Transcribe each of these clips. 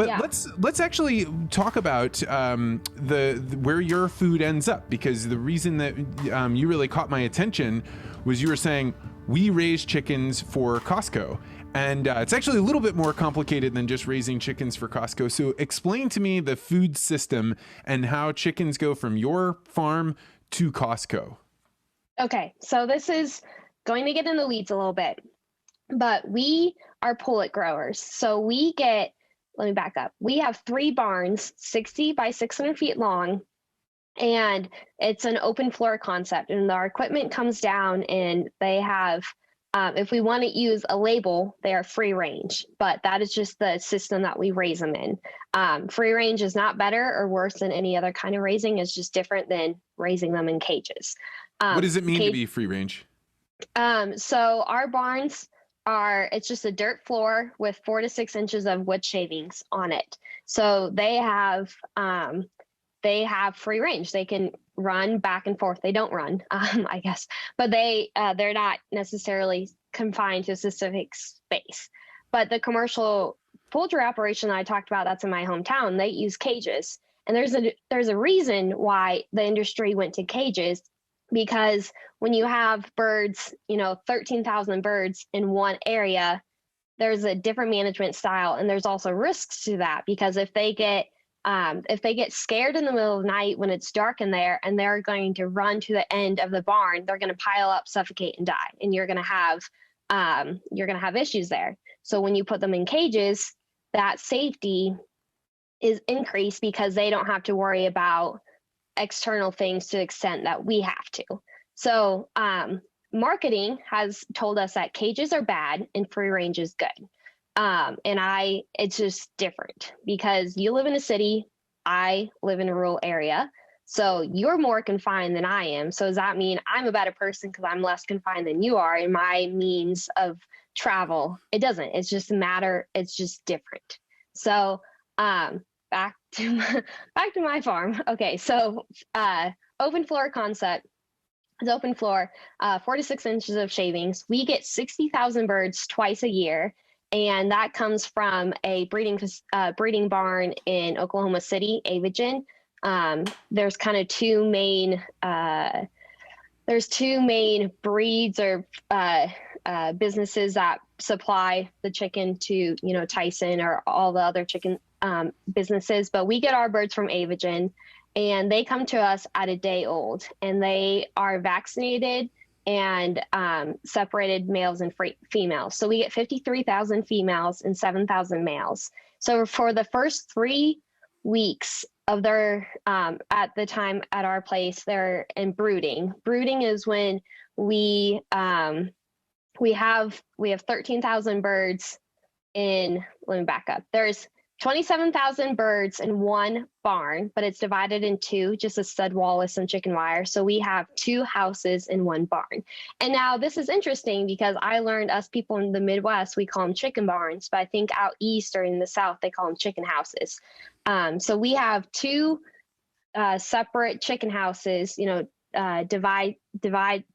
But Yeah. let's actually talk about the where your food ends up, because the reason that you really caught my attention was you were saying we raise chickens for Costco. And it's actually a little bit more complicated than just raising chickens for Costco. So explain to me the food system and how chickens go from your farm to Costco. Okay, so this is going to get in the weeds a little bit, but we are pullet growers. So let me back up. We have 3 barns, 60 by 600 feet long, and it's an open floor concept. And our equipment comes down, and they have, if we want to use a label, they are free range, but that is just the system that we raise them in. Free range is not better or worse than any other kind of raising. It's just different than raising them in cages. What does it mean to be free range? So our barns it's just a dirt floor with 4 to 6 inches of wood shavings on it. So they have free range. They can run back and forth. They don't run, I guess, but they're not necessarily confined to a specific space. But the commercial poultry operation that I talked about, that's in my hometown, they use cages. And there's a reason why the industry went to cages, because when you have birds, 13,000 birds in one area, there's a different management style. And there's also risks to that, because if they get scared in the middle of the night when it's dark in there and they're going to run to the end of the barn, they're going to pile up, suffocate, and die. And you're going to have issues there. So when you put them in cages, that safety is increased because they don't have to worry about external things to the extent that we have to. So marketing has told us that cages are bad and free range is good. It's just different because you live in a city, I live in a rural area. So you're more confined than I am. So does that mean I'm a better person because I'm less confined than you are in my means of travel? It doesn't. It's just it's just different. So back to my farm. Okay, so open floor concept. It's open floor, 4 to 6 inches of shavings. We get 60,000 birds twice a year. And that comes from a breeding barn in Oklahoma City, Avigen. There's kind of two main breeds or businesses that supply the chicken to, Tyson or all the other chicken businesses. But we get our birds from Avigen, and they come to us at a day old, and they are vaccinated and separated males and females. So we get 53,000 females and 7,000 males. So for the first 3 weeks of their, at the time at our place, they're in brooding. Brooding is when we have 13,000 birds in, let me back up. There's 27,000 birds in one barn, but it's divided in 2, just a stud wall with some chicken wire. So we have 2 houses in one barn. And now this is interesting because I learned us people in the Midwest, we call them chicken barns, but I think out east or in the South, they call them chicken houses. So we have 2 separate chicken houses,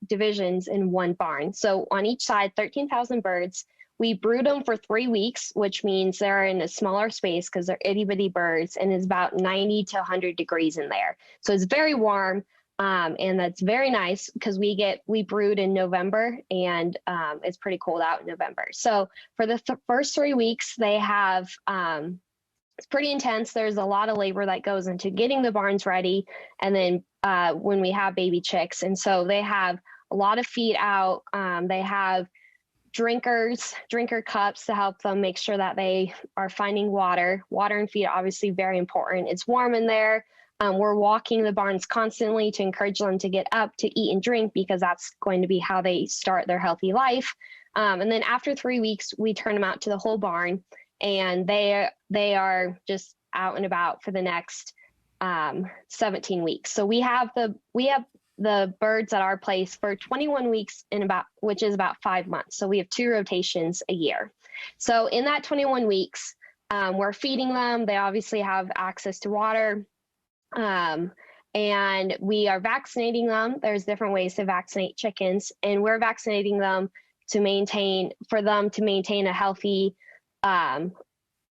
divisions in one barn. So on each side, 13,000 birds. We brood them for 3 weeks, which means they're in a smaller space because they're itty bitty birds, and it's about 90 to 100 degrees in there. So it's very warm, and that's very nice because we brood in November, and it's pretty cold out in November. So for the first 3 weeks, they have it's pretty intense. There's a lot of labor that goes into getting the barns ready, and then when we have baby chicks, and so they have a lot of feed out. They have drinker cups to help them make sure that they are finding water and feed, obviously very important. It's warm in there. We're walking the barns constantly to encourage them to get up to eat and drink, because that's going to be how they start their healthy life. And then after 3 weeks, we turn them out to the whole barn, and they are just out and about for the next 17 weeks. So we have the birds at our place for 21 weeks which is about 5 months. So we have 2 rotations a year. So in that 21 weeks, we're feeding them. They obviously have access to water. And we are vaccinating them. There's different ways to vaccinate chickens, and we're vaccinating them to maintain a healthy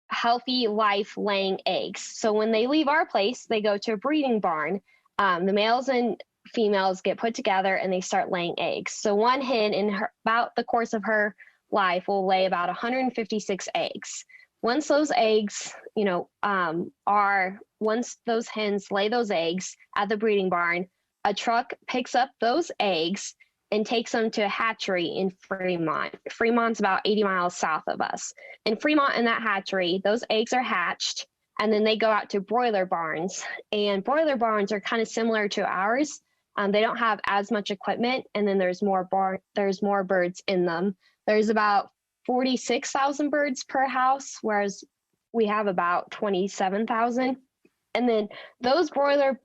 healthy life laying eggs. So when they leave our place, they go to a breeding barn. The males and females get put together and they start laying eggs. So one hen about the course of her life will lay about 156 eggs. Once those eggs, once those hens lay those eggs at the breeding barn, a truck picks up those eggs and takes them to a hatchery in Fremont. Fremont's about 80 miles south of us. In Fremont, in that hatchery, those eggs are hatched, and then they go out to broiler barns. And broiler barns are kind of similar to ours. They don't have as much equipment, and then there's more birds in them. There's about 46,000 birds per house, whereas we have about 27,000. And then those broilers,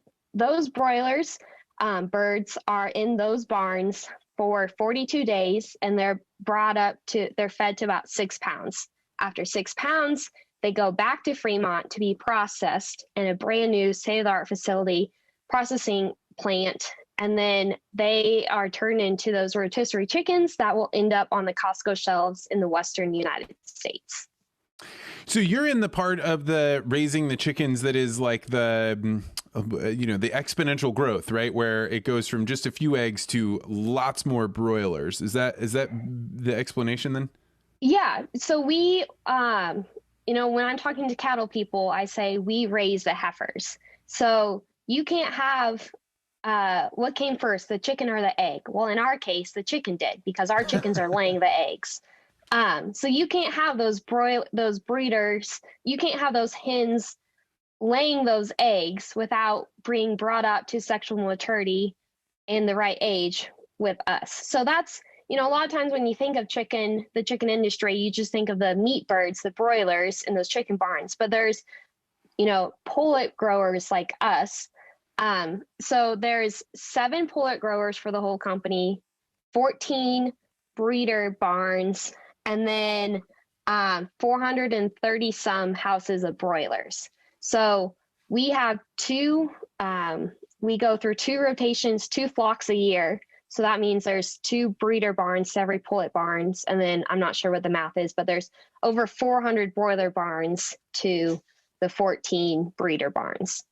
birds are in those barns for 42 days, and they're fed to about 6 pounds. After 6 pounds, they go back to Fremont to be processed in a brand new state-of-the-art facility processing plant. And then they are turned into those rotisserie chickens that will end up on the Costco shelves in the Western United States. So you're in the part of the raising the chickens that is like the exponential growth, right? Where it goes from just a few eggs to lots more broilers. Is that the explanation then? Yeah. So we, when I'm talking to cattle people, I say we raise the heifers. So you can't have what came first, the chicken or the egg? Well, in our case, the chicken did, because our chickens are laying the eggs. So you can't have those breeders. You can't have those hens laying those eggs without being brought up to sexual maturity and the right age with us. So that's, a lot of times when you think of the chicken industry, you just think of the meat birds, the broilers in those chicken barns. But there's, pullet growers like us. So there's 7 pullet growers for the whole company, 14 breeder barns, and then 430 some houses of broilers. So we have we go through 2 rotations, 2 flocks a year. So that means there's 2 breeder barns to every pullet barns. And then I'm not sure what the math is, but there's over 400 broiler barns to the 14 breeder barns.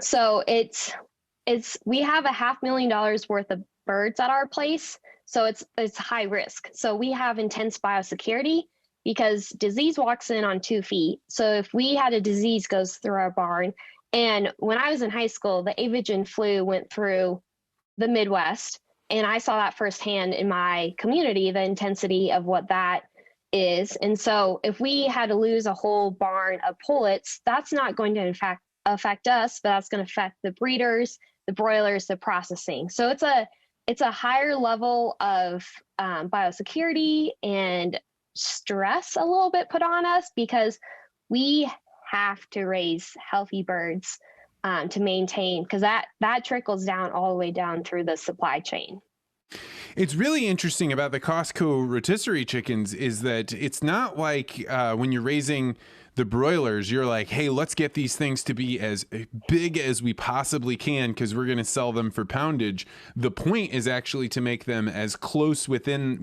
So we have $500,000 worth of birds at our place. So it's high risk. So we have intense biosecurity because disease walks in on 2 feet. So if we had a disease goes through our barn, and when I was in high school, the avian flu went through the Midwest, and I saw that firsthand in my community, the intensity of what that is. And so if we had to lose a whole barn of pullets, that's not going to affect us, but that's going to affect the breeders, the broilers, the processing. So it's a higher level of biosecurity and stress a little bit put on us, because we have to raise healthy birds to maintain, because that trickles down all the way down through the supply chain. It's really interesting about the Costco rotisserie chickens is that it's not like when you're raising the broilers, you're like, hey, let's get these things to be as big as we possibly can because we're going to sell them for poundage. The point is actually to make them as close within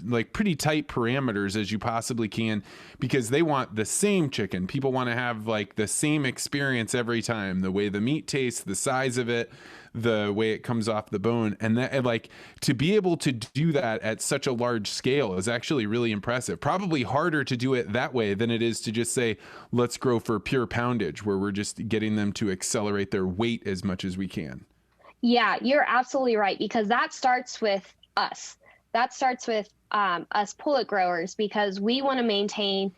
like pretty tight parameters as you possibly can, because they want the same chicken. People want to have like the same experience every time, the way the meat tastes, the size of it, the way it comes off the bone. And that, like, to be able to do that at such a large scale is actually really impressive. Probably harder to do it that way than it is to just say, let's grow for pure poundage, where we're just getting them to accelerate their weight as much as we can. Yeah, you're absolutely right, because that starts with us. That starts with us pullet growers, because we want to maintain,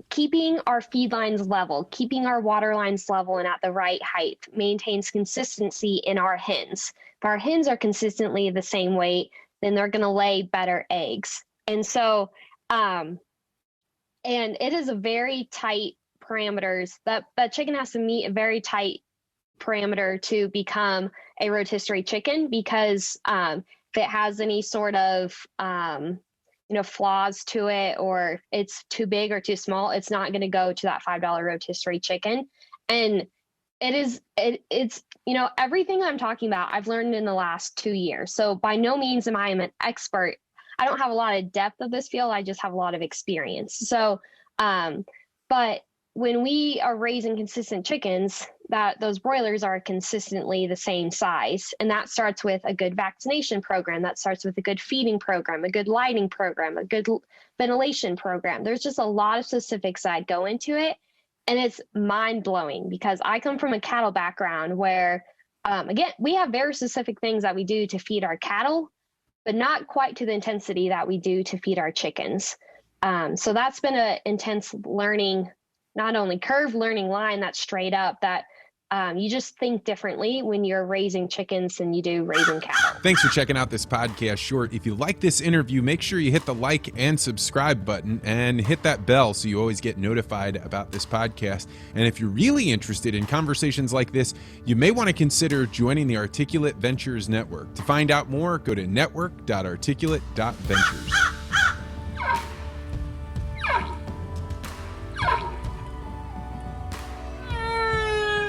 keeping our feed lines level, keeping our water lines level and at the right height maintains consistency in our hens. If our hens are consistently the same weight, then they're going to lay better eggs. And so, and it is a very tight parameters that chicken has to meet a very tight parameter to become a rotisserie chicken, because if it has any sort of flaws to it, or it's too big or too small, it's not going to go to that $5 rotisserie chicken. And it's everything I'm talking about I've learned in the last 2 years. So by no means am I an expert I don't have a lot of depth of this field. I just have a lot of experience. So, but when we are raising consistent chickens, that those broilers are consistently the same size. And that starts with a good vaccination program. That starts with a good feeding program, a good lighting program, a good ventilation program. There's just a lot of specifics that go into it. And it's mind blowing because I come from a cattle background where, again, we have very specific things that we do to feed our cattle, but not quite to the intensity that we do to feed our chickens. So that's been an intense learning, not only curve learning line that's straight up, that you just think differently when you're raising chickens than you do raising cattle. Thanks for checking out this podcast short. If you like this interview, make sure you hit the like and subscribe button and hit that bell so you always get notified about this podcast. And if you're really interested in conversations like this, you may want to consider joining the Articulate Ventures Network. To find out more, go to network.articulate.ventures.